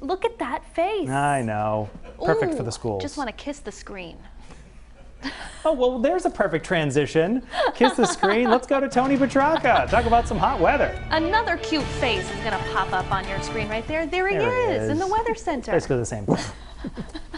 Look at that face. I know. Perfect Ooh, for the schools. Just want to kiss the screen. Oh, well, there's a perfect transition. Kiss the screen. Let's go to Tony Petrarca. Talk about some hot weather. Another cute face is going to pop up on your screen right there. There he is in the Weather Center. Basically the same thing.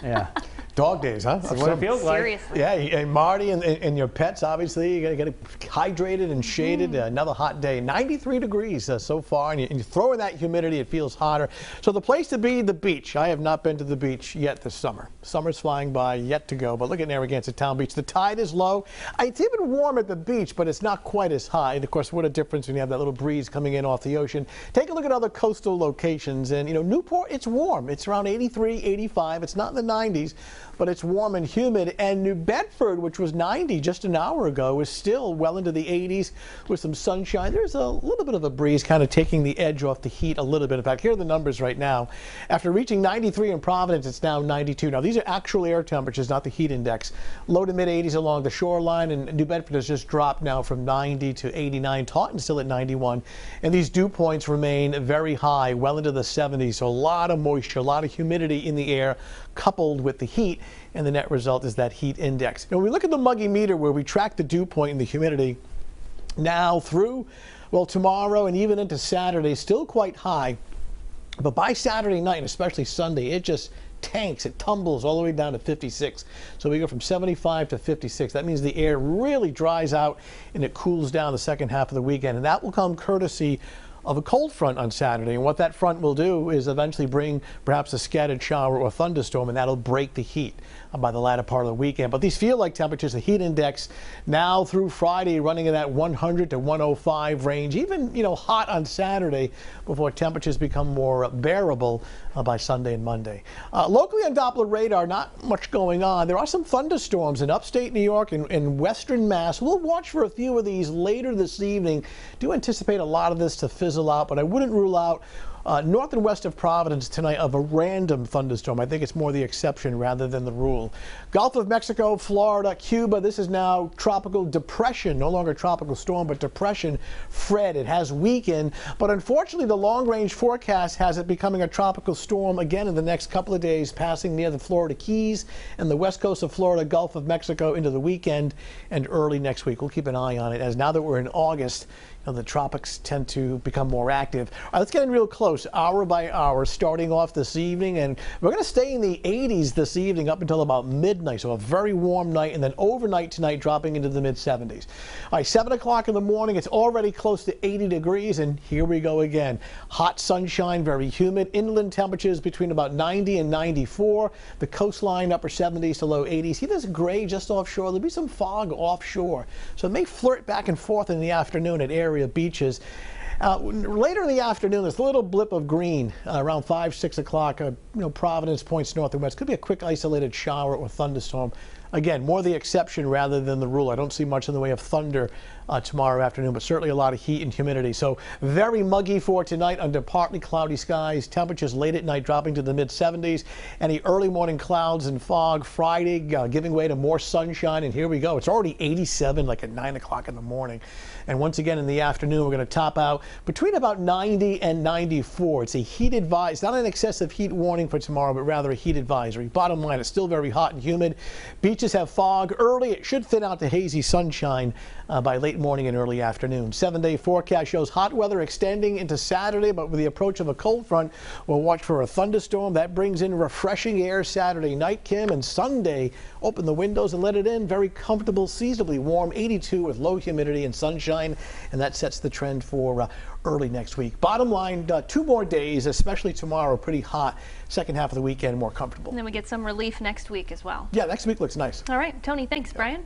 Yeah. Dog days, huh? That's what it feels like. Seriously. Yeah, and Marty and your pets, obviously, you got to get hydrated and shaded. Another hot day, 93 degrees so far, and you throw in that humidity, it feels hotter. So the place to be, the beach. I have not been to the beach yet this summer. Summer's flying by, yet to go, but look at Narragansett Town Beach. The tide is low. It's even warm at the beach, but it's not quite as high. And of course, what a difference when you have that little breeze coming in off the ocean. Take a look at other coastal locations, and Newport, it's warm. It's around 83, 85. It's not in the 90s. But it's warm and humid, and New Bedford, which was 90 just an hour ago, is still well into the 80s with some sunshine. There's a little bit of a breeze kind of taking the edge off the heat a little bit. In fact, here are the numbers right now. After reaching 93 in Providence, it's now 92. Now, these are actual air temperatures, not the heat index. Low to mid 80s along the shoreline, and New Bedford has just dropped now from 90 to 89. Taunton still at 91, and these dew points remain very high, well into the 70s. So a lot of moisture, a lot of humidity in the air, coupled with the heat. And the net result is that heat index. Now, when we look at the Muggy meter where we track the dew point and the humidity now through, well, tomorrow and even into Saturday, still quite high. But by Saturday night, and especially Sunday, it just tanks. It tumbles all the way down to 56. So we go from 75 to 56. That means the air really dries out and it cools down the second half of the weekend. And that will come courtesy of a cold front on Saturday. And what that front will do is eventually bring perhaps a scattered shower or thunderstorm, and that'll break the heat by the latter part of the weekend. But these feel like temperatures, the heat index now through Friday running in that 100 to 105 range, even hot on Saturday before temperatures become more bearable by Sunday and Monday. Locally on Doppler radar, not much going on. There are some thunderstorms in upstate New York and western Mass. We'll watch for a few of these later this evening. Do anticipate a lot of this to fizzle out, but I wouldn't rule out north and west of Providence tonight of a random thunderstorm. I think it's more the exception rather than the rule. Gulf of Mexico, Florida, Cuba. This is now tropical depression, no longer tropical storm, but depression Fred. It has weakened, but unfortunately the long-range forecast has it becoming a tropical storm again in the next couple of days, passing near the Florida Keys and the west coast of Florida, Gulf of Mexico into the weekend and early next week. We'll keep an eye on it, as now that we're in August, the tropics tend to become more active. All right, let's get in real close, hour by hour, starting off this evening. And we're going to stay in the 80s this evening up until about midnight. So a very warm night, and then overnight tonight dropping into the mid-70s. All right, 7 o'clock in the morning, it's already close to 80 degrees. And here we go again. Hot sunshine, very humid. Inland temperatures between about 90 and 94. The coastline, upper 70s to low 80s. See this gray just offshore? There'll be some fog offshore. So it may flirt back and forth in the afternoon at area beaches. Later in the afternoon, there's a little blip of green around 5, 6 o'clock. Providence points north and west. Could be a quick isolated shower or thunderstorm. Again, more the exception rather than the rule. I don't see much in the way of thunder tomorrow afternoon, but certainly a lot of heat and humidity. So very muggy for tonight under partly cloudy skies. Temperatures late at night dropping to the mid-70s. Any early morning clouds and fog. Friday giving way to more sunshine. And here we go. It's already 87 like at 9 o'clock in the morning. And once again in the afternoon, we're going to top out between about 90 and 94. It's a heat advisory. It's not an excessive heat warning for tomorrow, but rather a heat advisory. Bottom line, it's still very hot and humid. Beaches have fog early. It should thin out to hazy sunshine by late morning and early afternoon. 7-day forecast shows hot weather extending into Saturday, but with the approach of a cold front, we'll watch for a thunderstorm. That brings in refreshing air Saturday night, Kim, and Sunday, open the windows and let it in. Very comfortable, seasonably warm, 82 with low humidity and sunshine, and that sets the trend for early next week. Bottom line, 2 more days, especially tomorrow, pretty hot. Second half of the weekend, more comfortable. And then we get some relief next week as well. Yeah, next week looks nice. All right, Tony, thanks. Brian?